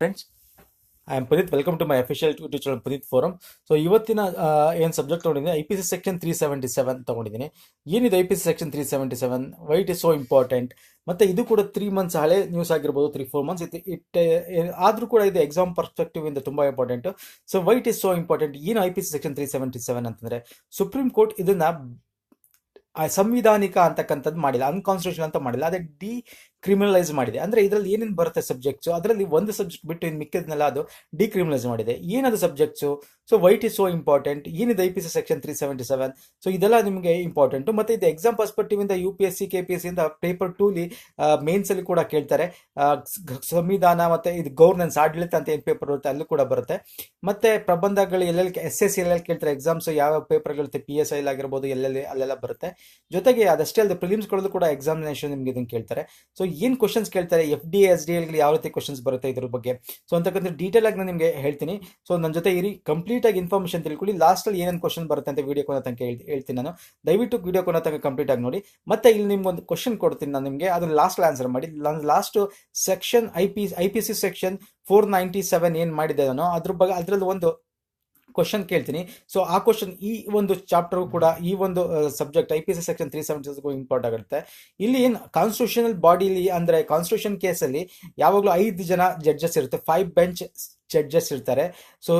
Friends, I am Puneeth. Welcome to my official YouTube channel Puneeth Forum. So ಇವತ್ತಿನ ಏನು subject ತೊಗೊಂಡಿದ್ದೀನಿ IPC section 377 ತಗೊಂಡಿದ್ದೀನಿ. ಏನಿದೆ IPC section 377, why it is so important, ಮತ್ತೆ ಇದು ಕೂಡ 3 ಮಂತ್ಸ್ ಹಳೆ ನ್ಯೂಸ್ ಆಗಿರ್ಬೋದು, 3-4 ಮಂತ್ಸ್ ಆದ್ರೂ ಕೂಡ ಇದು ಎಕ್ಸಾಮ್ ಪರ್ಸ್ಪೆಕ್ಟಿವ್ ಇಂದ ತುಂಬಾ important. So why it is so important, ಏನು IPC ಸೆಕ್ಷನ್ 377 ಅಂತಂದ್ರೆ ಸುಪ್ರೀಂ ಕೋರ್ಟ್ ಇದನ್ನ ಸಂವಿಧಾನಿಕ ಅಂತಕ್ಕಂಥದ್ದು ಮಾಡಿಲ್ಲ, ಅನ್ಕಾನ್ಸ್ಟಿಟ್ಯೂಷನ್ ಅಂತ ಮಾಡಿಲ್ಲ, ಅದೇ ಡಿಕ್ರಿಮಿನಲೈಸ್ ಮಾಡಿದೆ. ಅಂದ್ರೆ ಇದರಲ್ಲಿ ಏನೇನು ಬರುತ್ತೆ ಸಬ್ಜೆಕ್ಟ್ಸ್, ಅದರಲ್ಲಿ ಒಂದು ಸಬ್ಜೆಕ್ಟ್ ಬಿಟ್ಟು ಇನ್ನು ಮಿಕ್ಕಿದ್ನೆಲ್ಲ ಅದು ಡಿಕ್ರಿಮಿನಲೈಸ್ ಮಾಡಿದೆ. ಏನದು subjects, so white is so important, ಏನಿದೆ IPC ಸೆಕ್ಷನ್ 377, ಸೊ ಇದೆಲ್ಲ ನಿಮಗೆ ಇಂಪಾರ್ಟೆಂಟ್. ಮತ್ತೆ ಇದು ಎಕ್ಸಾಮ್ ಪರ್ಸ್ಪೆಕ್ಟಿವ್ ಇಂದ UPSC KPSC ಇಂದ ಪೇಪರ್ 2 ಮೇನ್ಸ್ ಅಲ್ಲಿ ಕೂಡ ಕೇಳ್ತಾರೆ. ಸಂವಿಧಾನ ಮತ್ತೆ ಇದು ಗವರ್ನೆನ್ಸ್, ಆಡಳಿತ ಅಂತ ಏನು ಪೇಪರ್ ಬರುತ್ತೆ ಅಲ್ಲೂ ಕೂಡ ಬರುತ್ತೆ. ಮತ್ತೆ ಪ್ರಬಂಧಗಳು ಎಲ್ಲೆಲ್ಲಿ SSC ಎಲ್ಲೆಲ್ಲಿ ಕೇಳ್ತಾರೆ, ಎಕ್ಸಾಮ್ಸ್ ಯಾವ ಪೇಪರ್ಗಳಿರುತ್ತೆ, PSI ಆಗಿರ್ಬೋದು, ಎಲ್ಲೆಲ್ಲಿ ಅಲ್ಲೆಲ್ಲ ಬರುತ್ತೆ. ಜೊತೆಗೆ ಅದಷ್ಟೇ ಅಲ್ಲದೆ ಪ್ರಿಲಿಮ್ಸ್ಗಳಲ್ಲೂ ಕೂಡ ಎಕ್ಸಾಮಿನೇಷನ್ ನಿಮ್ಗೆ ಇದನ್ನು ಕೇಳ್ತಾರೆ. ಸೊ ಏನು ಕ್ವಶನ್ಸ್ ಕೇಳ್ತಾರೆ, FD SDL ಯಾವ ರೀತಿ ಕ್ವಶನ್ಸ್ ಬರುತ್ತೆ ಇದ್ರ ಬಗ್ಗೆ, ಸೊ ಅಂತಕ್ಕಂಥ ಡೀಟೇಲ್ ಆಗಿ ನಾನು ನಿಮಗೆ ಹೇಳ್ತೀನಿ. ಸೊ ನನ್ನ ಜೊತೆ ಇರಿ, ಕಂಪ್ಲೀಟ್ ಆಗಿ ಇನ್ಫಾರ್ಮೇಷನ್ ತಿಳ್ಕೊಳ್ಳಿ. ಲಾಸ್ಟ್ ಅಲ್ಲಿ ಏನೇನು ಕ್ವಶನ್ ಬರುತ್ತೆ ಅಂತ ವಿಡಿಯೋ ಕೊನೆ ತನಕ ಹೇಳ್ತೀನಿ ನಾನು. ದಯವಿಟ್ಟು ವಿಡಿಯೋ ಕೊನೆ ತನಕ ಕಂಪ್ಲೀಟ್ ಆಗಿ ನೋಡಿ. ಮತ್ತೆ ಇಲ್ಲಿ ನಿಮ್ಗೆ ಒಂದು ಕ್ವಶನ್ ಕೊಡ್ತೀನಿ ನಾನು ನಿಮಗೆ, ಅದನ್ನ ಲಾಸ್ಟ್ ಆನ್ಸರ್ ಮಾಡಿ. ಲಾಸ್ಟ್ ಸೆಕ್ಷನ್ IPC ಸೆಕ್ಷನ್ 497 ಏನ್ ಮಾಡಿದೆ ನಾನು ಅದ್ರ ಬಗ್ಗೆ, ಅದರಲ್ಲಿ ಒಂದು ಕ್ವಶನ್ ಕೇಳ್ತೀನಿ. ಸೊ ಆ ಕ್ವಶನ್ ಈ ಒಂದು ಚಾಪ್ಟರ್ ಕೂಡ, ಈ ಒಂದು ಸಬ್ಜೆಕ್ಟ್ IPC ಸೆಕ್ಷನ್ 370 ಇಂಪಾರ್ಟ್ ಆಗುತ್ತೆ. ಇಲ್ಲಿ ಏನು ಕಾನ್ಸ್ಟಿಟ್ಯೂಷನಲ್ ಬಾಡಿಲಿ ಅಂದ್ರೆ ಕಾನ್ಸ್ಟಿಟ್ಯೂಷನ್ ಕೇಸಲ್ಲಿ ಯಾವಾಗಲೂ 5 ಜನ ಜಡ್ಜಸ್ ಇರುತ್ತೆ, 5 ಬೆಂಚ್ ಜಡ್ಜಸ್ ಇರ್ತಾರೆ. ಸೊ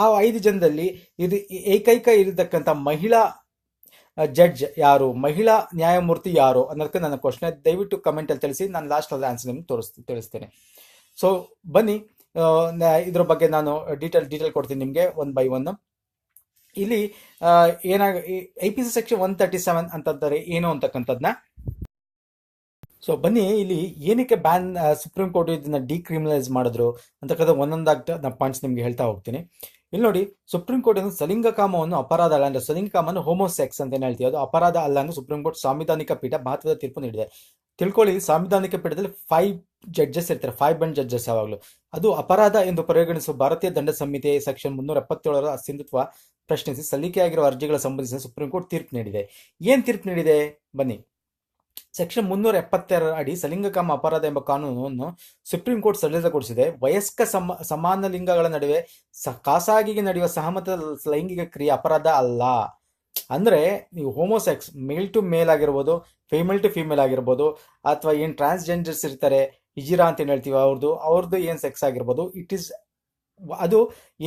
ಆ 5 ಜನದಲ್ಲಿ ಇದು ಏಕೈಕ ಇರತಕ್ಕಂಥ ಮಹಿಳಾ ಜಡ್ಜ್ ಯಾರು, ಮಹಿಳಾ ನ್ಯಾಯಮೂರ್ತಿ ಯಾರು ಅನ್ನೋದಕ್ಕೆ ನನ್ನ ಕ್ವಶನ್. ದಯವಿಟ್ಟು ಕಮೆಂಟ್ ಅಲ್ಲಿ ತಿಳಿಸಿ, ನಾನು ಲಾಸ್ಟ್ ಅಲ್ಲಿ ಆನ್ಸರ್ ನಿಮ್ಗೆ ತಿಳಿಸ್ತೇನೆ. ಸೊ ಬನ್ನಿ, ಇದ್ರ ಬಗ್ಗೆ ನಾನು ಡೀಟೇಲ್ ಕೊಡ್ತೀನಿ ನಿಮಗೆ ಒನ್ ಬೈ ಒನ್. ಇಲ್ಲಿ IPC ಸೆಕ್ಷನ್ 137 ಅಂತಂದರೆ ಏನು ಅಂತಕ್ಕಂಥದ್ನ. ಸೊ ಬನ್ನಿ, ಇಲ್ಲಿ ಏನಕ್ಕೆ ಬ್ಯಾನ್ ಸುಪ್ರೀಂ ಕೋರ್ಟ್ ಇದನ್ನ ಡಿಕ್ರಿಮಿನಲೈಸ್ ಮಾಡಿದ್ರು ಅಂತಕ್ಕಂಥ ಒಂದೊಂದಾಗಿ ನಾನು ಪಾಯಿಂಟ್ಸ್ ನಿಮ್ಗೆ ಹೇಳ್ತಾ ಹೋಗ್ತೀನಿ. ಇಲ್ಲಿ ನೋಡಿ, ಸುಪ್ರೀಂ ಕೋರ್ಟ್ ಏನು ಸಲಿಂಗಕಾಮವನ್ನು ಅಪರಾಧ ಅಲ್ಲ ಅಂದ್ರೆ, ಸಲಿಂಗಕಾಮನ್ನು ಹೋಮೋಸೆಕ್ಸ್ ಅಂತ ಹೇಳ್ತೀವಿ, ಅದು ಅಪರಾಧ ಅಲ್ಲ ಅಂದ್ರೆ ಸುಪ್ರೀಂ ಕೋರ್ಟ್ ಸಾಂವಿಧಾನಿಕ ಪೀಠ ಮಹತ್ವದ ತೀರ್ಪು ನೀಡಿದೆ. ತಿಳ್ಕೊಳ್ಳಿ, ಸಾಂವಿಧಾನಿಕ ಪೀಠದಲ್ಲಿ 5 ಜಡ್ಜಸ್ ಇರ್ತಾರೆ, 5 ಬೆಂಚ್ ಜಡ್ಜಸ್. ಯಾವಾಗಲೂ ಅದು ಅಪರಾಧ ಎಂದು ಪರಿಗಣಿಸುವ ಭಾರತೀಯ ದಂಡ ಸಂಹಿತೆ ಸೆಕ್ಷನ್ 377 ಅಸ್ತಿತ್ವ ಪ್ರಶ್ನಿಸಿ ಸಲ್ಲಿಕೆಯಾಗಿರುವ ಅರ್ಜಿಗಳ ಸಂಬಂಧಿಸಿದ ಸುಪ್ರೀಂ ಕೋರ್ಟ್ ತೀರ್ಪು ನೀಡಿದೆ. ಏನ್ ತೀರ್ಪು ನೀಡಿದೆ ಬನ್ನಿ. ಸೆಕ್ಷನ್ 372 ಅಡಿ ಸಲಿಂಗಕಾಮ ಅಪರಾಧ ಎಂಬ ಕಾನೂನನ್ನು ಸುಪ್ರೀಂ ಕೋರ್ಟ್ ಸಡಿಲಗೊಳಿಸಿದೆ. ವಯಸ್ಕ ಸಮಾನ ಲಿಂಗಗಳ ನಡುವೆ ಖಾಸಗಿಗೆ ನಡೆಯುವ ಸಹಮತ ಲೈಂಗಿಕ ಕ್ರಿಯೆ ಅಪರಾಧ ಅಲ್ಲ. ಅಂದ್ರೆ ನೀವು ಹೋಮೋಸೆಕ್ಸ್, ಮೇಲ್ ಟು ಮೇಲ್ ಆಗಿರ್ಬೋದು, ಫಿಮೇಲ್ ಟು ಫಿಮೇಲ್ ಆಗಿರ್ಬೋದು, ಅಥವಾ ಏನ್ ಟ್ರಾನ್ಸ್ಜೆಂಡರ್ಸ್ ಇರ್ತಾರೆ, ಇಜಿರಾ ಅಂತ ಏನ್ ಹೇಳ್ತೀವಿ, ಅವ್ರದ್ದು ಏನ್ ಸೆಕ್ಸ್ ಆಗಿರ್ಬೋದು, ಅದು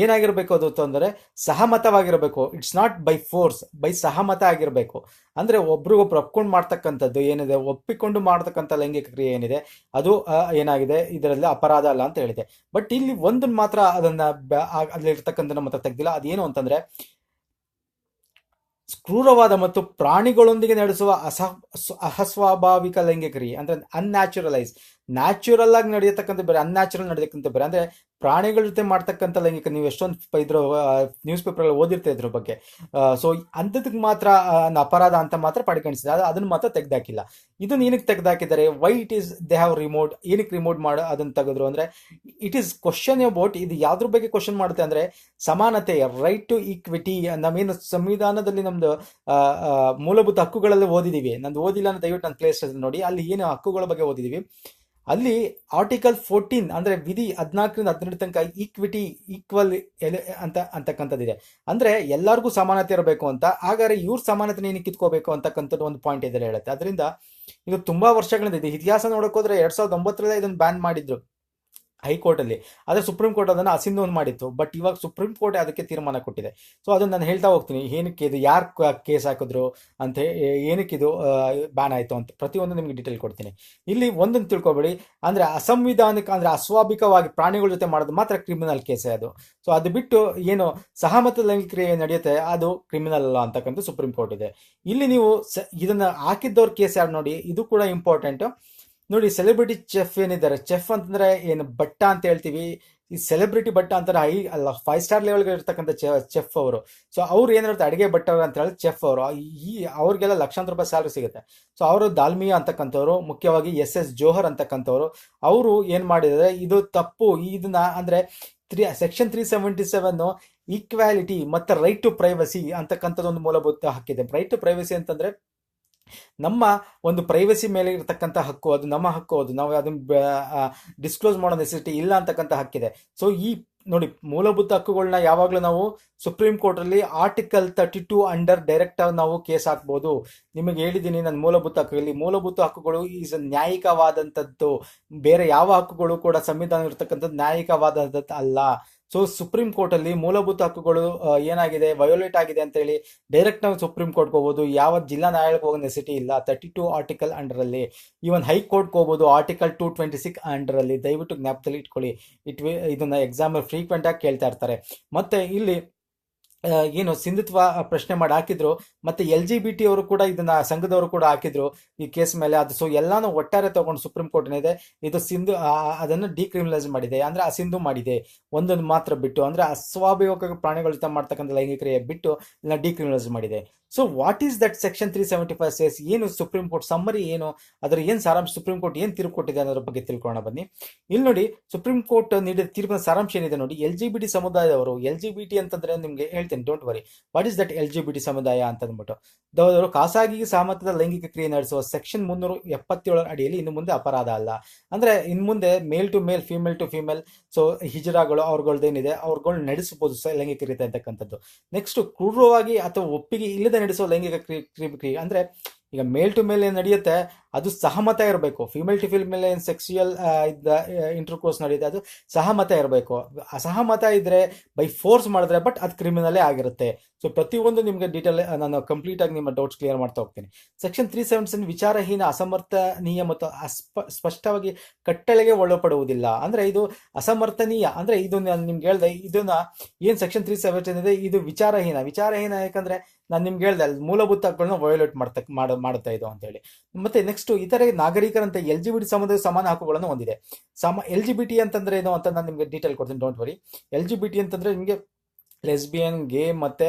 ಏನಾಗಿರ್ಬೇಕು ಅದು ಅಂದರೆ ಸಹಮತವಾಗಿರ್ಬೇಕು. It's not by force, by ಸಹಮತ ಆಗಿರ್ಬೇಕು. ಅಂದ್ರೆ ಒಬ್ರಿಗೊಬ್ರು ಒಪ್ಕೊಂಡು ಮಾಡ್ತಕ್ಕಂಥದ್ದು ಏನಿದೆ, ಒಪ್ಪಿಕೊಂಡು ಮಾಡ್ತಕ್ಕಂಥ ಲೈಂಗಿಕ ಕ್ರಿಯೆ ಏನಿದೆ, ಅದು ಏನಾಗಿದೆ ಇದರಲ್ಲಿ ಅಪರಾಧ ಅಲ್ಲ ಅಂತ ಹೇಳಿದೆ. ಬಟ್ ಇಲ್ಲಿ ಒಂದನ್ನು ಮಾತ್ರ ಅದನ್ನ ಅಲ್ಲಿರ್ತಕ್ಕಂಥ ಮಾತ್ರ ತೆಗ್ದಿಲ್ಲ. ಅದೇನು ಅಂತಂದ್ರೆ, ಕ್ರೂರವಾದ ಮತ್ತು ಪ್ರಾಣಿಗಳೊಂದಿಗೆ ನಡೆಸುವ ಅಸ್ವಾಭಾವಿಕ ಲೈಂಗಿಕ ಕ್ರಿಯೆ ಅಂದ್ರೆ ಅನ್ಯಾಚುರಲೈಸ್. ನ್ಯಾಚುರಲ್ ಆಗಿ ನಡೆಯತಕ್ಕಂಥ ಬೇರೆ, ಅನ್ಯಾಚುರಲ್ ನಡೆಯತಕ್ಕಂಥ ಬೇರೆ. ಅಂದ್ರೆ ಪ್ರಾಣಿಗಳ ಜೊತೆ ಮಾಡ್ತಕ್ಕಂಥ ಲೈಂಗಿಕ, ನೀವು ಎಷ್ಟೊಂದು ಇದ್ರ ನ್ಯೂಸ್ ಪೇಪರ್ ಓದಿರ್ತೀವಿ ಇದ್ರ ಬಗ್ಗೆ. ಸೊ ಅಂಥದಕ್ಕೆ ಮಾತ್ರ ಅಪರಾಧ ಅಂತ ಮಾತ್ರ ಪರಿಗಣಿಸಿದೆ, ಅದನ್ನ ಮಾತ್ರ ತೆಗೆದಾಕಿಲ್ಲ. ಇದನ್ನ ಏನಕ್ಕೆ ತೆಗೆದಾಕಿದ್ದಾರೆ, why it is they have removed, ಏನಕ್ಕೆ ರಿಮೋಟ್ ಮಾಡಿ ಅದನ್ನ ತೆಗೆದ್ರು ಅಂದ್ರೆ, ಇಟ್ ಈಸ್ ಕ್ವಶನ್ ಅಬೌಟ್, ಇದು ಯಾವ್ದ್ರ ಬಗ್ಗೆ ಕ್ವಶನ್ ಮಾಡುತ್ತೆ ಅಂದ್ರೆ ಸಮಾನತೆ, ರೈಟ್ ಟು ಈಕ್ವಿಟಿ. ನಾವೇನು ಸಂವಿಧಾನದಲ್ಲಿ ನಮ್ದು ಮೂಲಭೂತ ಹಕ್ಕುಗಳಲ್ಲಿ ಓದಿದೀವಿ, ನಂದು ಓದಿಲ್ಲ ಅಂದ್ರೆ ದಯವಿಟ್ಟು ನನ್ನ ಪ್ಲೇಸ್ ನೋಡಿ, ಅಲ್ಲಿ ಏನು ಹಕ್ಕುಗಳ ಬಗ್ಗೆ ಓದಿದೀವಿ. ಅಲ್ಲಿ ಆರ್ಟಿಕಲ್ 14 ಅಂದ್ರೆ ವಿಧಿ 14ರಿಂದ 12 ತನಕ ಈಕ್ವಿಟಿ, ಈಕ್ವಲ್ ಅಂತಕ್ಕಂಥದ್ದಿದೆ. ಅಂದ್ರೆ ಎಲ್ಲರಿಗೂ ಸಮಾನತೆ ಇರಬೇಕು ಅಂತ. ಹಾಗಾದ್ರೆ ಇವ್ರ ಸಮಾನತೆ ಏನಕ್ಕೆ ಕಿತ್ಕೋಬೇಕು ಅಂತಕ್ಕಂಥದ್ದು ಒಂದು ಪಾಯಿಂಟ್ ಇದರಲ್ಲಿ ಹೇಳುತ್ತೆ. ಅದರಿಂದ ಇದು ತುಂಬಾ ವರ್ಷಗಳಿಂದ ಇದೆ. ಇತಿಹಾಸ ನೋಡಕ್ ಹೋದ್ರೆ 2009 ಇದನ್ನು ಬ್ಯಾನ್ ಮಾಡಿದ್ರು ಹೈಕೋರ್ಟ್ ಅಲ್ಲಿ. ಆದ್ರೆ ಸುಪ್ರೀಂ ಕೋರ್ಟ್ ಅದನ್ನ ಅಸಿಂಧು ಮಾಡಿತ್ತು. ಬಟ್ ಇವಾಗ ಸುಪ್ರೀಂ ಕೋರ್ಟ್ ಅದಕ್ಕೆ ತೀರ್ಮಾನ ಕೊಟ್ಟಿದೆ. ಸೊ ಅದನ್ನ ನಾನು ಹೇಳ್ತಾ ಹೋಗ್ತೀನಿ, ಏನಕ್ಕೆ ಇದು, ಯಾರು ಕೇಸ್ ಹಾಕಿದ್ರು ಅಂತ, ಏನಕ್ಕೆ ಇದು ಬ್ಯಾನ್ ಆಯ್ತು ಅಂತ ಪ್ರತಿಯೊಂದು ನಿಮ್ಗೆ ಡೀಟೇಲ್ ಕೊಡ್ತೀನಿ. ಇಲ್ಲಿ ಒಂದನ್ನು ತಿಳ್ಕೊಬೇಡಿ, ಅಂದ್ರೆ ಅಸಂವಿಧಾನಿಕ ಅಂದ್ರೆ ಅಸ್ವಾಭಿಕವಾಗಿ ಪ್ರಾಣಿಗಳ ಜೊತೆ ಮಾಡೋದು ಮಾತ್ರ ಕ್ರಿಮಿನಲ್ ಕೇಸೇ ಅದು. ಸೊ ಅದು ಬಿಟ್ಟು ಏನು ಸಹಮತ ಲೈಂಗಿಕ ಕ್ರಿಯೆ ನಡೆಯುತ್ತೆ ಅದು ಕ್ರಿಮಿನಲ್ ಅಲ್ಲ ಅಂತಕ್ಕಂಥ ಸುಪ್ರೀಂ ಕೋರ್ಟ್ ಇದೆ. ಇಲ್ಲಿ ನೀವು ಇದನ್ನ ಹಾಕಿದ್ದವ್ರ ಕೇಸ್ ಯಾರು ನೋಡಿ, ಇದು ಕೂಡ ಇಂಪಾರ್ಟೆಂಟ್ ನೋಡಿ. ಸೆಲೆಬ್ರಿಟಿ ಚೆಫ್ ಏನಿದ್ದಾರೆ, ಚೆಫ್ ಅಂತಂದ್ರೆ ಏನು ಬಟ್ಟ ಅಂತ ಹೇಳ್ತೀವಿ, ಈ ಸೆಲೆಬ್ರಿಟಿ ಬಟ್ಟ ಅಂತಾರೆ, ಅಲ್ಲ 5 ಸ್ಟಾರ್ ಲೆವೆಲ್ಗೆ ಇರ್ತಕ್ಕಂಥ ಚೆಫ್ ಅವರು. ಸೊ ಅವ್ರು ಏನಿರುತ್ತೆ ಅಡಿಗೆ ಬಟ್ಟವರು ಅಂತ ಹೇಳಿ ಚೆಫ್ ಅವರು, ಅವ್ರಿಗೆಲ್ಲ ಲಕ್ಷಾಂತರ ರೂಪಾಯಿ ಸ್ಯಾಲರಿ ಸಿಗುತ್ತೆ. ಸೊ ಅವರು ದಾಲ್ಮಿಯಾ ಅಂತಕ್ಕಂಥವ್ರು, ಮುಖ್ಯವಾಗಿ SS ಜೋಹರ್ ಅಂತಕ್ಕಂಥವ್ರು, ಅವರು ಏನ್ ಮಾಡಿದರೆ ಇದು ತಪ್ಪು. ಇದನ್ನ ಅಂದ್ರೆ ಸೆಕ್ಷನ್ 377 ಈಕ್ವಾಲಿಟಿ ಮತ್ತೆ ರೈಟ್ ಟು ಪ್ರೈವಸಿ ಅಂತಕ್ಕಂಥದ್ದು ಒಂದು ಮೂಲಭೂತ ಹಕ್ಕಿದೆ. ರೈಟ್ ಟು ಪ್ರೈವಸಿ ಅಂತಂದ್ರೆ ನಮ್ಮ ಒಂದು ಪ್ರೈವಸಿ ಮೇಲೆ ಇರತಕ್ಕಂಥ ಹಕ್ಕು, ಅದು ನಮ್ಮ ಹಕ್ಕು, ಅದು ನಾವು ಅದನ್ನ ಡಿಸ್ಕ್ಲೋಸ್ ಮಾಡೋ ನೆಸೆಸಿಟಿ ಇಲ್ಲ ಅಂತಕ್ಕಂಥ ಹಕ್ಕಿದೆ. ಸೊ ಈ ನೋಡಿ, ಮೂಲಭೂತ ಹಕ್ಕುಗಳನ್ನ ಯಾವಾಗಲೂ ನಾವು ಸುಪ್ರೀಂ ಕೋರ್ಟಲ್ಲಿ ಆರ್ಟಿಕಲ್ 32 ಅಂಡರ್ ಡೈರೆಕ್ಟ್ ನಾವು ಕೇಸ್ ಹಾಕ್ಬೋದು. ನಿಮಗೆ ಹೇಳಿದ್ದೀನಿ ನಾನು, ಮೂಲಭೂತ ಹಕ್ಕುಗಳು ಈಸ್ ನ್ಯಾಯಿಕವಾದಂಥದ್ದು. ಬೇರೆ ಯಾವ ಹಕ್ಕುಗಳು ಕೂಡ ಸಂವಿಧಾನ ಇರತಕ್ಕಂಥದ್ದು ನ್ಯಾಯಿಕವಾದಂಥದ್ದು ಅಲ್ಲ. ಸೊ ಸುಪ್ರೀಂ ಕೋರ್ಟಲ್ಲಿ ಮೂಲಭೂತ ಹಕ್ಕುಗಳು ಏನಾಗಿದೆ, ವಯೋಲೇಟ್ ಆಗಿದೆ ಅಂತ ಹೇಳಿ ಡೈರೆಕ್ಟ್ ನಾವು ಸುಪ್ರೀಂ ಕೋರ್ಟ್ಗೆ ಹೋಗ್ಬೋದು. ಯಾವ ಜಿಲ್ಲಾ ನ್ಯಾಯಾಲಯಕ್ಕೆ ಹೋಗೋ ನೆಸಿಟಿ ಇಲ್ಲ 32 ಆರ್ಟಿಕಲ್ ಅಂಡರಲ್ಲಿ. ಈವನ್ ಹೈಕೋರ್ಟ್ಗೆ ಹೋಗ್ಬೋದು ಆರ್ಟಿಕಲ್ 226 ಅಂಡರಲ್ಲಿ. ದಯವಿಟ್ಟು ಜ್ಞಾಪಕದಲ್ಲಿ ಇಟ್ಕೊಳ್ಳಿ. ಇದನ್ನ ಎಕ್ಸಾಮ್ ಫ್ರೀಕ್ವೆಂಟ್ ಆಗಿ ಕೇಳ್ತಾ ಇರ್ತಾರೆ. ಮತ್ತೆ ಇಲ್ಲಿ ಏನು ಸಿಂಧುತ್ವ ಪ್ರಶ್ನೆ ಮಾಡಿ ಹಾಕಿದ್ರು, ಮತ್ತೆ LGBT ಅವರು ಕೂಡ ಇದನ್ನ ಸಂಘದವರು ಕೂಡ ಹಾಕಿದ್ರು ಈ ಕೇಸ್ ಮೇಲೆ. ಅದು ಸೊ ಎಲ್ಲಾನು ಒಟ್ಟಾರೆ ತಗೊಂಡು ಸುಪ್ರೀಂ ಕೋರ್ಟ್ ಏನಿದೆ, ಇದು ಸಿಂಧು ಅದನ್ನು ಡಿಕ್ರಿಮಿನಲೈಸ್ ಮಾಡಿದೆ, ಅಂದ್ರೆ ಅಸಿಂಧು ಮಾಡಿದೆ. ಒಂದೊಂದು ಮಾತ್ರ ಬಿಟ್ಟು, ಅಂದ್ರೆ ಅಸ್ವಾಭಾವಿಕ ಪ್ರಾಣಿಗಳ ಜೊತೆ ಮಾಡ್ತಕ್ಕಂಥ ಲೈಂಗಿಕ ಕ್ರಿಯೆ ಬಿಟ್ಟು ಇದನ್ನ ಡಿಕ್ರಿಮಿನಲೈಸ್ ಮಾಡಿದೆ. So what is that section 375 says? ಏನು ಸುಪ್ರೀಂ ಕೋರ್ಟ್ ಸಮ್ಮರಿ, ಏನು ಅದರ ಏನು ಸಾರಾಂಶ, ಸುಪ್ರೀಂ ಕೋರ್ಟ್ ಏನು ತೀರ್ಪು ಕೊಟ್ಟಿದೆ ಅನ್ನೋದ್ರ ಬಗ್ಗೆ ತಿಳ್ಕೊಳ್ಳೋಣ ಬನ್ನಿ. ಇಲ್ಲಿ ನೋಡಿ, ಸುಪ್ರೀಂ ಕೋರ್ಟ್ ನೀಡಿದ ತೀರ್ಪಿನ ಸಾರಾಂಶ ಏನಿದೆ ನೋಡಿ. LGBT ಸಮುದಾಯದವರು, LGBT ಅಂತಂದ್ರೆ ನಿಮ್ಗೆ ಹೇಳ್ತೇನೆ, don't worry. What is that LGBT ಸಮುದಾಯ ಅಂತ ಅಂದ್ಬಿಟ್ಟು, ಅವರು ಖಾಸಗಿ ಸಹಮತದ ಲೈಂಗಿಕ ಕ್ರಿಯೆ ನಡೆಸುವ ಸೆಕ್ಷನ್ 377 ಅಡಿಯಲ್ಲಿ ಇನ್ನು ಮುಂದೆ ಅಪರಾಧ ಅಲ್ಲ. ಅಂದ್ರೆ ಇನ್ನು ಮುಂದೆ male to male, female to female, so ಹಿಜರಾಗಳು ಅವ್ರಗಳ್ದೇನಿದೆ ಅವ್ರುಗಳು ನಡೆಸಬಹುದು ಲೈಂಗಿಕ ಕ್ರಿಯೆ ಅಂತಕ್ಕಂಥದ್ದು. ನೆಕ್ಸ್ಟ್, ಕ್ರೂರವಾಗಿ ಅಥವಾ ಒಪ್ಪಿಗೆ ಇಲ್ಲದೆ ನಡೆಸುವ ಲೈಂಗಿಕ ಕ್ರಿಯೆ ಅಂದ್ರೆ ಈಗ ಮೇಲ್ ಟು ಮೇಲ್ ಏನು ನಡೆಯುತ್ತೆ ಅದು ಸಹಮತ ಇರಬೇಕು. ಫಿಮೇಲ್ ಟು ಫಿಮೇಲ್ ಏನು ಸೆಕ್ಸುಯಲ್ ಇಂಟರ್ಕೋರ್ಸ್ ನಡೆಯುತ್ತೆ ಅದು ಸಹಮತ ಇರಬೇಕು. ಅಸಹಮತ ಇದ್ರೆ ಬೈ ಫೋರ್ಸ್ ಮಾಡಿದ್ರೆ ಬಟ್ ಅದು ಕ್ರಿಮಿನಲೇ ಆಗಿರುತ್ತೆ. ಸೊ ಪ್ರತಿಯೊಂದು ನಿಮಗೆ ಡೀಟೇಲ್ ನಾನು ಕಂಪ್ಲೀಟ್ ಆಗಿ ನಿಮ್ಮ ಡೌಟ್ಸ್ ಕ್ಲಿಯರ್ ಮಾಡ್ತಾ ಹೋಗ್ತೀನಿ. ಸೆಕ್ಷನ್ 377 ವಿಚಾರಹೀನ, ಅಸಮರ್ಥನೀಯ ಮತ್ತು ಸ್ಪಷ್ಟವಾಗಿ ಕಟ್ಟಳೆಗೆ ಒಳಪಡುವುದಿಲ್ಲ. ಅಂದ್ರೆ ಇದು ಅಸಮರ್ಥನೀಯ, ಅಂದ್ರೆ ಇದು ನಾನು ನಿಮ್ಗೆ ಹೇಳ್ದೆ, ಇದನ್ನ ಏನ್ ಸೆಕ್ಷನ್ 377 ಇದೆ ಇದು ವಿಚಾರಹೀನ ಯಾಕಂದ್ರೆ ನಾನು ನಿಮ್ಗೆ ಹೇಳ್ದೆ ಅಲ್ಲಿ ಮೂಲಭೂತ ಹಕ್ಕುಗಳನ್ನ ವಯೋಲೇಟ್ ಮಾಡುತ್ತಾ ಇದು ಅಂತ ಹೇಳಿ. ಮತ್ತೆ ನೆಕ್ಸ್ಟ್, ಇತರೆ ನಾಗರಿಕರಂತೆ LGBT ಸಮುದಾಯ ಸಮಾನ ಹಕ್ಕುಗಳನ್ನು ಹೊಂದಿದೆ. LGBT ಅಂತಂದ್ರೆ ಏನು ಅಂತ ನಾನು ನಿಮ್ಗೆ ಡೀಟೇಲ್ ಕೊಡ್ತೀನಿ, ಡೋಂಟ್ ವರಿ. LGBT ಅಂತಂದ್ರೆ ನಿಮಗೆ ಲೆಸ್ಬಿಯನ್, ಗೇ ಮತ್ತೆ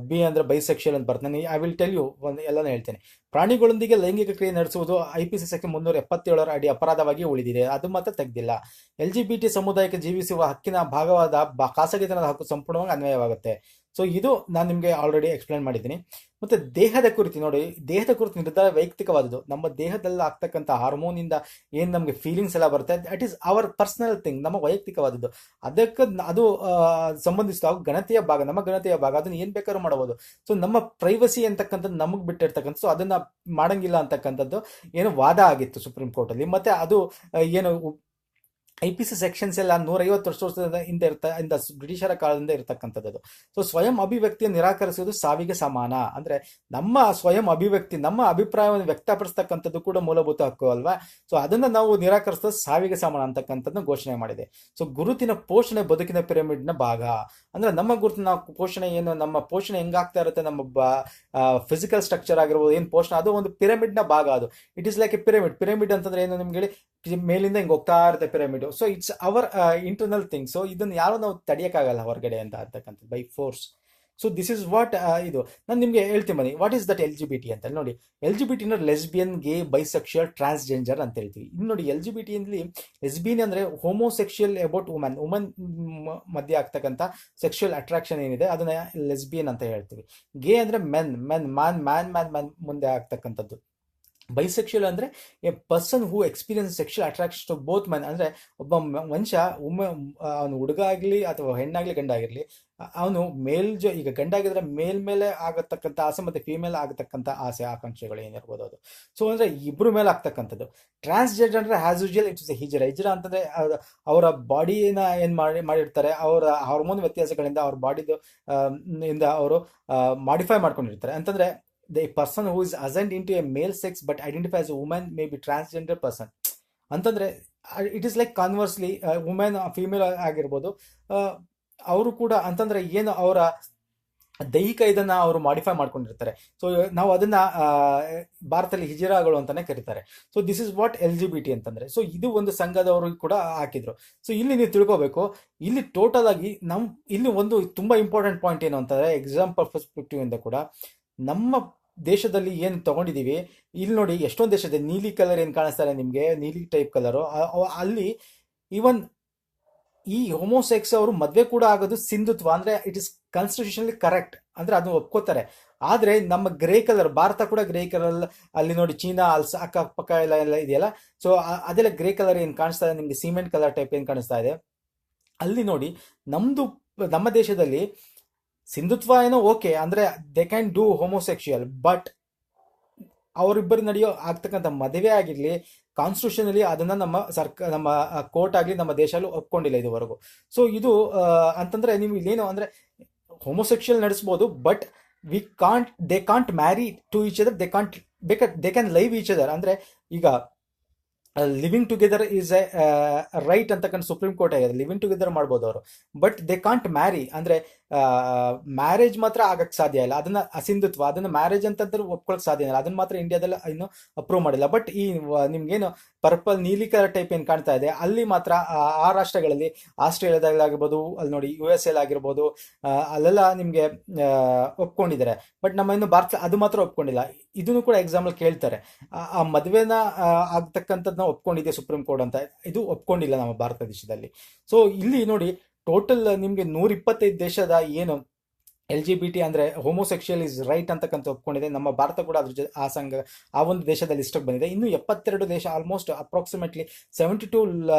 ಬಿ ಅಂದ್ರೆ ಬೈಸೆಕ್ಷುಯಲ್ ಅಂತ ಬರ್ತಾನೆ. ಐ ವಿಲ್ ಟೆಲ್ ಯು ಎಲ್ಲಾನು ಹೇಳ್ತೇನೆ. ಪ್ರಾಣಿಗಳೊಂದಿಗೆ ಲೈಂಗಿಕ ಕ್ರಿಯೆ ನಡೆಸುವುದು IPC ಸೆಕ್ಷನ್ 377 ಅಡಿ ಅಪರಾಧವಾಗಿ ಉಳಿದಿದೆ, ಅದು ಮಾತ್ರ ತೆಗೆದಿಲ್ಲ. LGBT ಸಮುದಾಯಕ್ಕೆ ಜೀವಿಸುವ ಹಕ್ಕಿನ ಭಾಗವಾದ ಖಾಸಗಿತನದ ಹಕ್ಕು ಸಂಪೂರ್ಣವಾಗಿ ಅನ್ವಯವಾಗುತ್ತೆ. ಸೊ ಇದು ನಾನು ನಿಮಗೆ ಆಲ್ರೆಡಿ ಎಕ್ಸ್ಪ್ಲೇನ್ ಮಾಡಿದ್ದೀನಿ. ಮತ್ತೆ ದೇಹದ ಕುರಿತು ನೋಡಿ, ದೇಹದ ಕುರಿತು ನಿರ್ಧಾರ ವೈಯಕ್ತಿಕವಾದದ್ದು. ನಮ್ಮ ದೇಹದಲ್ಲಿ ಆಗ್ತಕ್ಕಂಥ ಹಾರ್ಮೋನಿಂದ ಏನು ನಮಗೆ ಫೀಲಿಂಗ್ಸ್ ಎಲ್ಲ ಬರುತ್ತೆ, that is our personal thing, ನಮ್ಮ ವೈಯಕ್ತಿಕವಾದದ್ದು. ಅದಕ್ಕೆ ಅದು ಸಂಬಂಧಿಸಿದ ಗಣತೆಯ ಭಾಗ, ನಮ್ಮ ಗಣತೆಯ ಭಾಗ, ಅದನ್ನ ಏನ್ ಬೇಕಾದ್ರೂ ಮಾಡಬಹುದು. ಸೊ ನಮ್ಮ ಪ್ರೈವಸಿ ಅಂತಕ್ಕಂಥದ್ದು ನಮಗೆ ಬಿಟ್ಟಿರ್ತಕ್ಕಂಥ, ಸೊ ಅದನ್ನ ಮಾಡಂಗಿಲ್ಲ ಅಂತಕ್ಕಂಥದ್ದು ಏನು ವಾದ ಆಗಿತ್ತು ಸುಪ್ರೀಂ ಕೋರ್ಟ್ ಅಲ್ಲಿ. ಮತ್ತೆ ಅದು ಏನು IPC ಸೆಕ್ಷನ್ಸ್ ಎಲ್ಲ 150 ವರ್ಷದ ಹಿಂದೆ ಬ್ರಿಟಿಷರ ಕಾಲದಿಂದ ಇರತಕ್ಕಂಥದ್ದು. ಸೊ ಸ್ವಯಂ ಅಭಿವ್ಯಕ್ತಿಯನ್ನು ನಿರಾಕರಿಸುವುದು ಸಾವಿಗೆ ಸಮಾನ. ಅಂದ್ರೆ ನಮ್ಮ ಸ್ವಯಂ ಅಭಿವ್ಯಕ್ತಿ, ನಮ್ಮ ಅಭಿಪ್ರಾಯವನ್ನು ವ್ಯಕ್ತಪಡಿಸ್ತಕ್ಕಂಥದ್ದು ಕೂಡ ಮೂಲಭೂತ ಹಕ್ಕು ಅಲ್ವಾ. ಸೊ ಅದನ್ನ ನಾವು ನಿರಾಕರಿಸೋದು ಸಾವಿಗೆ ಸಮಾನ ಅಂತಕ್ಕಂಥದ್ದನ್ನ ಘೋಷಣೆ ಮಾಡಿದೆ. ಸೊ ಗುರುತಿನ ಪೋಷಣೆ ಬದುಕಿನ ಪಿರಮಿಡ್ನ ಭಾಗ. ಅಂದ್ರೆ ನಮ್ಮ ಗುರುತಿನ ಪೋಷಣೆ ಏನು, ನಮ್ಮ ಪೋಷಣೆ ಹೆಂಗಾಗ್ತಾ ಇರುತ್ತೆ, ನಮ್ಮ ಫಿಸಿಕಲ್ ಸ್ಟ್ರಕ್ಚರ್ ಆಗಿರ್ಬೋದು, ಏನು ಪೋಷಣೆ, ಅದು ಒಂದು ಪಿರಮಿಡ್ನ ಭಾಗ. ಅದು it is like A pyramid ಅಂತಂದ್ರೆ ಏನು ನಿಮ್ಗೆ ಹೇಳಿ, ಮೇಲಿಂದ ಹಿಂಗೆ ಹೋಗ್ತಾ ಇರುತ್ತೆ pyramid. So it's hour internal thing. So ಇದನ್ನ ಯಾರು ನಾವು ತಡೆಯಕ್ಕಾಗಲ್ಲ ಹೊರಗಡೆ ಅಂತ ಅಂತಕ್ಕಂಥದ್ದು by force. So this is what ಇದು ನಾನು ನಿಮಗೆ ಹೇಳ್ತೀನಿ ಬನ್ನಿ. ವಾಟ್ ಈಸ್ ದಟ್ LGBT ಅಂತ ನೋಡಿ. LGBT ಅಂದ್ರೆ ಲೆಸ್ಬಿಯನ್, ಗೇ, ಬೈಸೆಕ್ಷುಯಲ್, ಟ್ರಾನ್ಸ್ಜೆಂಡರ್ ಅಂತ ಹೇಳ್ತೀವಿ. ಇನ್ನು ನೋಡಿ, LGBT ಅಲ್ಲಿ ಲೆಸ್ಬಿಯನ್ ಅಂದ್ರೆ ಹೋಮೋಸೆಕ್ಷುಯಲ್ ಅಬೌಟ್ ವುಮನ್ ಮಧ್ಯೆ ಆಗ್ತಕ್ಕಂಥ ಸೆಕ್ಷುಯಲ್ ಅಟ್ರಾಕ್ಷನ್ ಏನಿದೆ ಅದನ್ನ ಲೆಸ್ಬಿಯನ್ ಅಂತ ಹೇಳ್ತೀವಿ. ಗೇ ಅಂದ್ರೆ ಮ್ಯಾನ್ ಮುಂದೆ ಆಗ್ತಕ್ಕಂಥದ್ದು. ಬೈಸೆಕ್ಷುಯಲ್ ಅಂದ್ರೆ a person who experience sexual attraction to both men. ಅಂದ್ರೆ ಒಬ್ಬ ಮನುಷ್ಯ ಅವನು ಹುಡುಗ ಆಗಲಿ ಅಥವಾ ಹೆಣ್ಣಾಗ್ಲಿ ಗಂಡಾಗಿರ್ಲಿ, ಅವನು ಈಗ ಗಂಡಾಗಿದ್ರೆ ಮೇಲ್ಮೇಲೆ ಆಗತಕ್ಕಂಥ ಆಸೆ ಮತ್ತೆ ಫಿಮೇಲ್ ಆಗತಕ್ಕಂಥ ಆಸೆ ಆಕಾಂಕ್ಷೆಗಳು ಏನಿರ್ಬೋದು ಅದು. ಸೊ ಅಂದ್ರೆ ಇಬ್ರು ಮೇಲೆ ಆಗ್ತಕ್ಕಂಥದ್ದು. ಟ್ರಾನ್ಸ್ಜೆಂಡರ್ ಅಂದ್ರೆ ಆಸ್ ಯೂಶುವಲ್ ಇಟ್ಸ್ ಹಿಜರ ಅಂತಂದ್ರೆ ಅವರ ಬಾಡಿನ ಏನ್ ಮಾಡಿರ್ತಾರೆ, ಅವರ ಹಾರ್ಮೋನ್ ವ್ಯತ್ಯಾಸಗಳಿಂದ ಅವ್ರ ಬಾಡಿದು ಇಂದ ಅವರು ಮಾಡಿಫೈ ಮಾಡ್ಕೊಂಡಿರ್ತಾರೆ. ಅಂತಂದ್ರೆ the person who is assigned into a male sex but identifies as a woman may be transgender person ಅಂತಂದ್ರೆ it is like conversely women female ಆಗಿರ್ಬೋದು, ಅವರು ಕೂಡ ಅಂತಂದ್ರೆ ಏನು ಅವರ ದೈಹಿಕ ಇದನ್ನ ಅವರು ಮಾಡಿಫೈ ಮಾಡ್ಕೊಂಡಿರ್ತಾರೆ. ಸೊ ನಾವು ಅದನ್ನ ಭಾರತದಲ್ಲಿ ಹಿಜರಾಗಳು ಅಂತಾನೆ ಕರೀತಾರೆ. So this is what LGBT ಅಂತಂದ್ರೆ. ಸೊ ಇದು ಒಂದು ಸಂಘದವರು ಕೂಡ ಹಾಕಿದ್ರು. ಸೊ ಇಲ್ಲಿ ನೀವು ತಿಳ್ಕೋಬೇಕು, ಇಲ್ಲಿ ಟೋಟಲ್ ಆಗಿ ಇಲ್ಲಿ ಒಂದು ತುಂಬಾ ಇಂಪಾರ್ಟೆಂಟ್ ಪಾಯಿಂಟ್ ಏನು ಅಂತಂದ್ರೆ, ಎಕ್ಸಾಮ್ ಪರ್ಸ್ಪೆಕ್ಟಿವ್ ಇಂದ ಕೂಡ ನಮ್ಮ ದೇಶದಲ್ಲಿ ಏನು ತಗೊಂಡಿದೀವಿ, ಇಲ್ಲಿ ನೋಡಿ ಎಷ್ಟೊಂದು ದೇಶದ ನೀಲಿ ಕಲರ್ ಏನು ಕಾಣಿಸ್ತಾರೆ ನಿಮಗೆ, ನೀಲಿ ಟೈಪ್ ಕಲರು, ಅಲ್ಲಿ ಈವನ್ ಈ ಹೋಮೋಸೆಕ್ಸ್ ಅವರು ಮದ್ವೆ ಕೂಡ ಆಗೋದು ಸಿಂಧುತ್ವ, ಅಂದ್ರೆ ಇಟ್ ಇಸ್ ಕಾನ್ಸ್ಟಿಟ್ಯೂಷನ್ಲಿ ಕರೆಕ್ಟ್, ಅಂದ್ರೆ ಅದನ್ನ ಒಪ್ಕೋತಾರೆ. ಆದ್ರೆ ನಮ್ಮ ಗ್ರೇ ಕಲರ್, ಭಾರತ ಕೂಡ ಗ್ರೇ ಕಲರ್, ಅಲ್ಲಿ ನೋಡಿ ಚೀನಾ ಅಲ್ಲಿ ಅಕ್ಕಪಕ್ಕ ಎಲ್ಲ ಇದೆಯಲ್ಲ, ಸೊ ಅದೆಲ್ಲ ಗ್ರೇ ಕಲರ್ ಏನ್ ಕಾಣಿಸ್ತಾ ಇದೆ ನಿಮ್ಗೆ, ಸಿಮೆಂಟ್ ಕಲರ್ ಟೈಪ್ ಏನ್ ಕಾಣಿಸ್ತಾ ಇದೆ, ಅಲ್ಲಿ ನೋಡಿ ನಮ್ದು, ನಮ್ಮ ದೇಶದಲ್ಲಿ ಸಿಂಧುತ್ವ ಏನೋ ಓಕೆ, ಅಂದ್ರೆ ದೇ ಕ್ಯಾನ್ ಡೂ ಹೋಮೋಸೆಕ್ಷುಯಲ್, ಬಟ್ ಅವರಿಬ್ಬರು ನಡೆಯೋ ಆಗ್ತಕ್ಕಂಥ ಮದುವೆ ಆಗಿರ್ಲಿ, ಕಾನ್ಸ್ಟಿಟ್ಯೂಷನ್ ಅಲ್ಲಿ ಅದನ್ನ ನಮ್ಮ ಕೋರ್ಟ್ ಆಗಲಿ ನಮ್ಮ ದೇಶದಲ್ಲಿ ಒಪ್ಕೊಂಡಿಲ್ಲ ಇದುವರೆಗೂ. ಸೊ ಇದು ಅಂತಂದ್ರೆ ನೀವು ಇಲ್ಲೇನು ಅಂದ್ರೆ ಹೋಮೋಸೆಕ್ಷುಯಲ್ ನಡೆಸ್ಬೋದು, but they can't marry to each other, they can live each other. ಅಂದ್ರೆ ಈಗ living together is a right ಅಂತಕ್ಕಂಥ ಸುಪ್ರೀಂ ಕೋರ್ಟ್ ಆಗಿದೆ, ಲಿವಿಂಗ್ ಟುಗೆದರ್ ಮಾಡ್ಬೋದು ಅವರು, ಬಟ್ ದೇ ಕಾಂಟ್ ಮ್ಯಾರಿ, ಅಂದ್ರೆ ಮ್ಯಾರೇಜ್ ಮಾತ್ರ ಆಗಕ್ಕೆ ಸಾಧ್ಯ ಇಲ್ಲ, ಅದನ್ನ ಅಸಿಂಧುತ್ವ, ಅದನ್ನ ಮ್ಯಾರೇಜ್ ಅಂತಂದ್ರೆ ಒಪ್ಕೊಳಕ್ ಸಾಧ್ಯ ಇಲ್ಲ, ಅದನ್ನ ಮಾತ್ರ ಇಂಡಿಯಾದಲ್ಲಿ ಇನ್ನು ಅಪ್ರೂವ್ ಮಾಡಿಲ್ಲ. ಬಟ್ ಈ ನಿಮ್ಗೇನು ಪರ್ಪಲ್ ನೀಲಿ ಕಲರ್ ಟೈಪ್ ಏನ್ ಕಾಣ್ತಾ ಇದೆ, ಅಲ್ಲಿ ಮಾತ್ರ ಆ ರಾಷ್ಟ್ರಗಳಲ್ಲಿ, ಆಸ್ಟ್ರೇಲಿಯಾದಲ್ಲಿ ಆಗಿರ್ಬೋದು, ಅಲ್ಲಿ ನೋಡಿ ಯು ಎಸ್ ಎಲ್ ಆಗಿರ್ಬೋದು, ಅಲ್ಲೆಲ್ಲ ನಿಮ್ಗೆ ಒಪ್ಕೊಂಡಿದ್ದಾರೆ. ಬಟ್ ನಮ್ಮ ಇನ್ನು ಭಾರತ ಅದು ಮಾತ್ರ ಒಪ್ಕೊಂಡಿಲ್ಲ. ಇದನ್ನು ಕೂಡ ಎಕ್ಸಾಂಪಲ್ ಕೇಳ್ತಾರೆ, ಆ ಮದುವೆನ ಆಗ್ತಕ್ಕಂಥದ್ನ ಒಪ್ಕೊಂಡಿದೆ ಸುಪ್ರೀಂ ಕೋರ್ಟ್ ಅಂತ, ಇದು ಒಪ್ಕೊಂಡಿಲ್ಲ ನಮ್ಮ ಭಾರತ ದೇಶದಲ್ಲಿ. ಸೊ ಇಲ್ಲಿ ನೋಡಿ ಟೋಟಲ್ ನಿಮ್ಗೆ 125 ದೇಶದ ಏನು LGBT ಅಂದ್ರೆ ಹೋಮೋಸೆಕ್ಷುಯಲ್ ಇಸ್ ರೈಟ್ ಅಂತಕ್ಕಂಥ ಒಪ್ಕೊಂಡಿದೆ. ನಮ್ಮ ಭಾರತ ಕೂಡ ಅದ್ರ ಆ ಸಂಘ, ಆ ಒಂದು ದೇಶದಲ್ಲಿ ಲಿಸ್ಟಿಗೆ ಬಂದಿದೆ. ಇನ್ನು 72 ದೇಶ, ಆಲ್ಮೋಸ್ಟ್ ಅಪ್ರಾಕ್ಸಿಮೇಟ್ಲಿ 72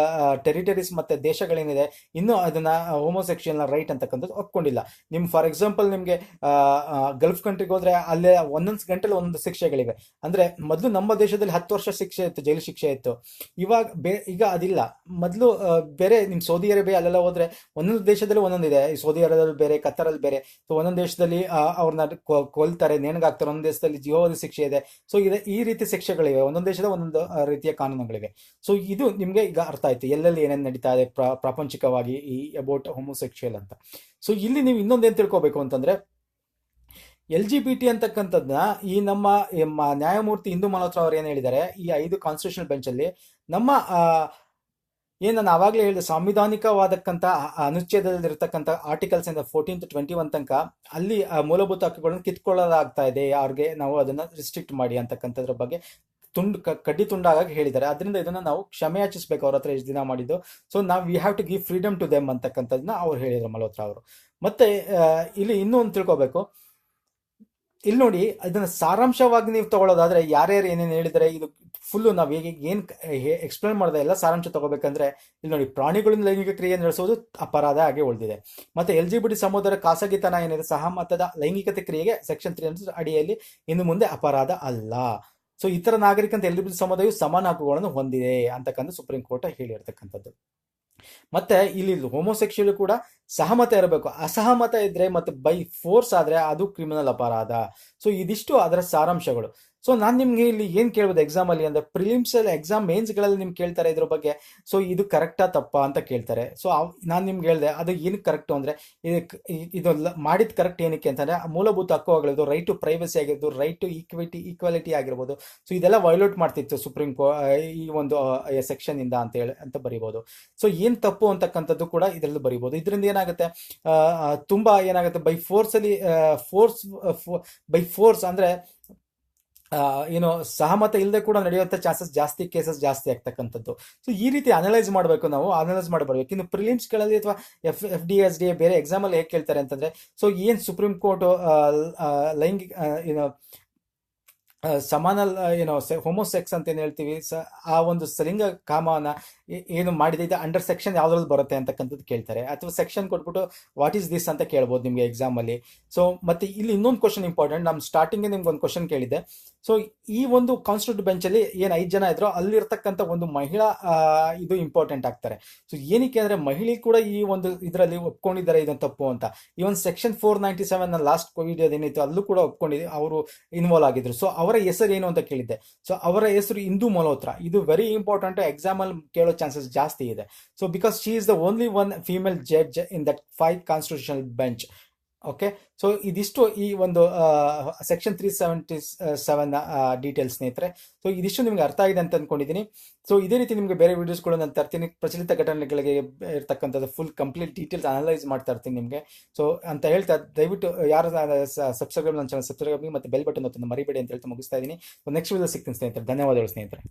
ಟೆರಿಟರೀಸ್ ಮತ್ತೆ ದೇಶಗಳೇನಿದೆ, ಇನ್ನೂ ಅದನ್ನ ಹೋಮೋಸೆಕ್ಷುಯಲ್ನ ರೈಟ್ ಅಂತಕ್ಕಂಥದ್ದು ಒಪ್ಕೊಂಡಿಲ್ಲ. ಫಾರ್ ಎಕ್ಸಾಂಪಲ್ ನಿಮಗೆ ಗಲ್ಫ್ ಕಂಟ್ರಿಗೆ ಹೋದ್ರೆ ಅಲ್ಲೇ ಒಂದೊಂದು ಗಂಟೆಲಿ ಒಂದೊಂದು ಶಿಕ್ಷೆಗಳಿವೆ. ಅಂದ್ರೆ ಮೊದಲು ನಮ್ಮ ದೇಶದಲ್ಲಿ 10 ವರ್ಷ ಶಿಕ್ಷೆ ಇತ್ತು, ಜೈಲು ಶಿಕ್ಷೆ ಇತ್ತು. ಈಗ ಅದಿಲ್ಲ. ಮೊದಲು ಬೇರೆ ನಿಮ್ ಸೌದಿ ಅರೇಬಿಯಾ ಅಲ್ಲೆಲ್ಲ ಹೋದ್ರೆ ಒಂದೊಂದು ದೇಶದಲ್ಲಿ ಒಂದೊಂದಿದೆ. ಸೌದಿ ಅರೇಬಿಯಾದಲ್ಲಿ ಬೇರೆ, ಕತ್ತರಲ್ಲಿ ಬೇರೆ. ಸೊ ಒಂದೊಂದು ದೇಶದಲ್ಲಿ ಅವ್ರನ್ನ ಕೊಲ್ತಾರೆ, ನೇಣಿಗಾಕ್ತಾರೆ, ಒಂದೊಂದು ದೇಶದಲ್ಲಿ ಜೀವಾವಧಿ ಶಿಕ್ಷೆ ಇದೆ. ಸೊ ಈ ರೀತಿ ಶಿಕ್ಷೆಗಳಿವೆ, ಒಂದೊಂದು ದೇಶದ ಒಂದೊಂದು ರೀತಿಯ ಕಾನೂನುಗಳಿವೆ. ಸೊ ಇದು ನಿಮ್ಗೆ ಈಗ ಅರ್ಥ ಆಯ್ತು ಎಲ್ಲೆಲ್ಲಿ ಏನೇನು ನಡೀತಾ ಇದೆ ಪ್ರಾಪಂಚಿಕವಾಗಿ ಈ ಅಬೌಟ್ ಹೋಮೋಸೆಕ್ಷುಯಲ್ ಅಂತ. ಸೊ ಇಲ್ಲಿ ನೀವು ಇನ್ನೊಂದೇನು ತಿಳ್ಕೊಬೇಕು ಅಂತಂದ್ರೆ, LGBT ಅಂತಕ್ಕಂಥದ್ದನ್ನ ಈ ನಮ್ಮ ನ್ಯಾಯಮೂರ್ತಿ ಇಂದು ಮಲ್ಹೋತ್ರಾ ಅವರು ಏನು ಹೇಳಿದ್ದಾರೆ, ಈ 5 ಕಾನ್ಸ್ಟಿಟ್ಯೂಷನಲ್ ಬೆಂಚ್ ಅಲ್ಲಿ ನಮ್ಮ ಏನ್ ನಾನು ಆವಾಗಲೇ ಹೇಳಿದೆ, ಸಾಂವಿಧಾನಿಕವಾದಕ್ಕಂಥ ಅನುಚ್ಛೇದದಲ್ಲಿರ್ತಕ್ಕಂಥ ಆರ್ಟಿಕಲ್ಸ್ ಇಂದ 14 to 21 ತನಕ ಅಲ್ಲಿ ಮೂಲಭೂತ ಹಕ್ಕುಗಳನ್ನು ಕಿತ್ಕೊಳ್ಳಲಾಗ್ತಾ ಇದೆ, ಅವ್ರಿಗೆ ನಾವು ಅದನ್ನ ರಿಸ್ಟ್ರಿಕ್ಟ್ ಮಾಡಿ ಅಂತಕ್ಕಂಥದ್ರ ಬಗ್ಗೆ ಕಡ್ಡಿ ತುಂಡಾಗಿ ಹೇಳಿದ್ದಾರೆ. ಅದರಿಂದ ಇದನ್ನ ನಾವು ಕ್ಷಮೆ ಯಾಚಿಸ್ಬೇಕು ಅವ್ರ ಹತ್ರ ಎಷ್ಟು ದಿನ ಮಾಡಿದ್ದು. ಸೊ ನಾವು we have to give freedom to them ಅಂತಕ್ಕಂಥದ್ದನ್ನ ಅವ್ರು ಹೇಳಿದ್ರು ಮಲ್ಹೋತ್ರಾ ಅವರು. ಮತ್ತೆ ಇಲ್ಲಿ ಇನ್ನೂ ಒಂದು ತಿಳ್ಕೊಬೇಕು, ಇಲ್ಲಿ ನೋಡಿ ಇದನ್ನ ಸಾರಾಂಶವಾಗಿ ನೀವು ತಗೊಳ್ಳೋದಾದ್ರೆ ಯಾರ್ಯಾರು ಏನೇನು ಹೇಳಿದರೆ, ಇದು ಫುಲ್ಲು ನಾವು ಹೇಗೆ ಏನು ಎಕ್ಸ್ಪ್ಲೇನ್ ಮಾಡಿದೆ ಎಲ್ಲ ಸಾರಾಂಶ ತಗೋಬೇಕಂದ್ರೆ, ಇಲ್ಲಿ ನೋಡಿ ಪ್ರಾಣಿಗಳಿಂದ ಲೈಂಗಿಕ ಕ್ರಿಯೆ ನಡೆಸೋದು ಅಪರಾಧ ಆಗಿ ಉಳಿದಿದೆ. ಮತ್ತೆ LGBT ಸಮುದಾಯ ಖಾಸಗಿತನ ಏನಿದೆ, ಸಹಮತದ ಲೈಂಗಿಕತೆ ಕ್ರಿಯೆಗೆ ಸೆಕ್ಷನ್ 300 ಅಡಿಯಲ್ಲಿ ಇನ್ನು ಮುಂದೆ ಅಪರಾಧ ಅಲ್ಲ. ಸೊ ಇತರ ನಾಗರಿಕಂತ LGBT ಸಮುದಾಯವು ಸಮಾನ ಹಕ್ಕುಗಳನ್ನು ಹೊಂದಿದೆ ಅಂತಕ್ಕಂಥ ಸುಪ್ರೀಂ ಕೋರ್ಟ್ ಹೇಳಿರ್ತಕ್ಕಂಥದ್ದು. ಮತ್ತೆ ಇಲ್ಲಿ ಹೋಮೋಸೆಕ್ಷುಯಲ್ ಕೂಡ ಸಹಮತ ಇರಬೇಕು. ಅಸಹಮತ ಇದ್ರೆ ಮತ್ತೆ ಬೈ ಫೋರ್ಸ್ ಆದ್ರೆ ಅದು ಕ್ರಿಮಿನಲ್ ಅಪರಾಧ. ಸೊ ಇದಿಷ್ಟು ಅದರ ಸಾರಾಂಶಗಳು. ಸೊ ನಾನು ನಿಮ್ಗೆ ಇಲ್ಲಿ ಏನ್ ಕೇಳ್ಬೋದು ಎಕ್ಸಾಮ್ ಅಲ್ಲಿ ಅಂದ್ರೆ, ಪ್ರಿಲಿಮ್ಸ್ ಅಲ್ಲಿ ಎಕ್ಸಾಮ್ ಮೇನ್ಸ್ ಗಳಲ್ಲಿ ನಿಮ್ಗೆ ಕೇಳ್ತಾರೆ ಇದ್ರ ಬಗ್ಗೆ. ಸೊ ಇದು ಕರೆಕ್ಟಾ ತಪ್ಪಾ ಅಂತ ಕೇಳ್ತಾರೆ. ಸೊ ನಾನು ನಿಮ್ಗೆ ಹೇಳಿದೆ ಅದು ಏನಕ್ಕೆ ಕರೆಕ್ಟು ಅಂದ್ರೆ, ಇದು ಮಾಡಿದ ಕರೆಕ್ಟ್ ಏನಕ್ಕೆ ಅಂತಂದ್ರೆ, ಮೂಲಭೂತ ಹಕ್ಕುಗಳಿದ್ದು ರೈಟ್ ಟು ಪ್ರೈವಸಿ ಆಗಿರ್ಬೋದು, ರೈಟ್ ಟು ಈಕ್ವಾಲಿಟಿ ಆಗಿರ್ಬೋದು. ಸೊ ಇದೆಲ್ಲ ವೈಲೇಟ್ ಮಾಡ್ತಿತ್ತು ಸುಪ್ರೀಂ ಕೋರ್ಟ್ ಈ ಒಂದು ಸೆಕ್ಷನ್ ಇಂದ ಅಂತ ಬರೀಬಹುದು. ಸೊ ಏನ್ ತಪ್ಪು ಅಂತಕ್ಕಂಥದ್ದು ಕೂಡ ಇದರಲ್ಲಿ ಬರೀಬಹುದು. ಇದರಿಂದ ಏನಾಗುತ್ತೆ, ತುಂಬಾ ಏನಾಗುತ್ತೆ, ಬೈ ಫೋರ್ಸ್ ಅಂದ್ರೆ ಏನು ಸಹಮತ ಇಲ್ಲದೆ ಕೂಡ ನಡೆಯುವಂಥ ಕೇಸಸ್ ಜಾಸ್ತಿ ಆಗ್ತಕ್ಕಂಥದ್ದು. ಸೊ ಈ ರೀತಿ ಅನಲೈಸ್ ಮಾಡಿ ಬರ್ಬೇಕು. ಇನ್ನು ಪ್ರಿಲಿಮ್ಸ್ಗಳಲ್ಲಿ ಅಥವಾ FDSDA ಬೇರೆ ಎಕ್ಸಾಮ್ ಅಲ್ಲಿ ಹೇಗೆ ಕೇಳ್ತಾರೆ ಅಂತಂದ್ರೆ, ಸೊ ಏನ್ ಸುಪ್ರೀಂ ಕೋರ್ಟ್ ಲೈಂಗಿಕ ಸಮಾನ ಹೋಮೋಸೆಕ್ಸ್ ಅಂತ ಏನ್ ಹೇಳ್ತೀವಿ, ಆ ಒಂದು ಸಲಿಂಗ ಕಾಮನ ಏನು ಮಾಡಿದೆ ಇದು ಅಂಡರ್ ಸೆಕ್ಷನ್ ಯಾವ್ದ್ರಲ್ಲಿ ಬರುತ್ತೆ ಅಂತಕ್ಕಂಥದ್ದು ಕೇಳ್ತಾರೆ. ಅಥವಾ ಸೆಕ್ಷನ್ ಕೊಟ್ಬಿಟ್ಟು ವಾಟ್ ಈಸ್ ದಿಸ್ ಅಂತ ಕೇಳ್ಬೋದು ನಿಮ್ಗೆ ಎಕ್ಸಾಮ್ ಅಲ್ಲಿ. ಸೊ ಮತ್ತೆ ಇಲ್ಲಿ ಇನ್ನೊಂದು ಕ್ವಶನ್ ಇಂಪಾರ್ಟೆಂಟ್, ನಾನು ಸ್ಟಾರ್ಟಿಂಗ್ ನಿಮ್ಗೆ ಒಂದು ಕ್ವಶನ್ ಕೇಳಿದ್ದೆ. ಸೊ ಈ ಒಂದು ಕಾನ್ಸ್ಟಿಟ್ಯೂಟ್ ಬೆಂಚ್ ಅಲ್ಲಿ ಏನ್ 5 ಜನ ಇದ್ರು, ಅಲ್ಲಿರ್ತಕ್ಕಂಥ ಒಂದು ಮಹಿಳಾ ಇದು ಇಂಪಾರ್ಟೆಂಟ್ ಆಗ್ತಾರೆ. ಸೊ ಏನಕ್ಕೆ ಅಂದ್ರೆ, ಮಹಿಳೆ ಕೂಡ ಈ ಒಂದು ಇದರಲ್ಲಿ ಒಪ್ಕೊಂಡಿದ್ದಾರೆ ಇದೊಂದು ತಪ್ಪು ಅಂತ. ಇವನ್ ಸೆಕ್ಷನ್ 497 ಲಾಸ್ಟ್ ಕೋವಿಡ್ ಏನಿತ್ತು ಅಲ್ಲೂ ಕೂಡ ಒಪ್ಕೊಂಡಿದೆ, ಅವರು ಇನ್ವಾಲ್ವ್ ಆಗಿದ್ರು. ಸೊ ಅವರ ಹೆಸರು ಏನು ಅಂತ ಕೇಳಿದ್ದೆ. ಸೊ ಅವರ ಹೆಸರು ಇಂದು ಮಲ್ಹೋತ್ರಾ. ಇದು ವೆರಿ ಇಂಪಾರ್ಟೆಂಟ್, ಎಕ್ಸಾಮ್ ಅಲ್ಲಿ ಕೇಳೋ ಚಾನ್ಸಸ್ ಜಾಸ್ತಿ ಇದೆ. So because she is the only one female judge in that 5 constitutional bench. Okay, so ಇದಿಷ್ಟು ಈ ಒಂದು ಸೆಕ್ಷನ್ 377 ಡೀಟೇಲ್ಸ್ ಸ್ನೇಹಿತರೆ. ಸೊ ಇದಿಷ್ಟು ನಿಮ್ಗೆ ಅರ್ಥ ಆಗಿದೆ ಅಂತ ಅನ್ಕೊಂಡಿದ್ದೀನಿ. ಸೊ ಇದೇ ರೀತಿ ನಿಮ್ಗೆ ಬೇರೆ ವಿಡಿಯೋಸ್ಗಳು ನಾನು ತರ್ತೀನಿ, ಪ್ರಚಲಿತ ಘಟನೆಗಳಿಗೆ ಇರ್ತಕ್ಕಂಥದ್ದು ಫುಲ್ ಕಂಪ್ಲೀಟ್ ಡೀಟೇಲ್ಸ್ ಅನಲೈಸ್ ಮಾಡ್ತಾ ಇರ್ತೀನಿ ನಿಮಗೆ. ಸೊ ಅಂತ ಹೇಳ್ತಾ ದಯವಿಟ್ಟು ಯಾರು ಸಬ್ಸ್ಕ್ರೈಬ್ ನನ್ನ ಚಾನಲ್ ಸಬ್ಸ್ಕ್ರೈಬ್ ಮತ್ತೆ ಬೆಲ್ ಬಟನ್ ಮರಿಬೇಡಿ ಅಂತ ಹೇಳ್ತಾ ಮುಗಿಸ್ತಾ ಇದ್ದೀನಿ. ನೆಕ್ಸ್ಟ್ ವಿಡಿಯೋ ಸಿಗ್ತೀನಿ ಸ್ನೇಹಿತರೆ. ಧನ್ಯವಾದಗಳು ಸ್ನೇಹಿತರೆ.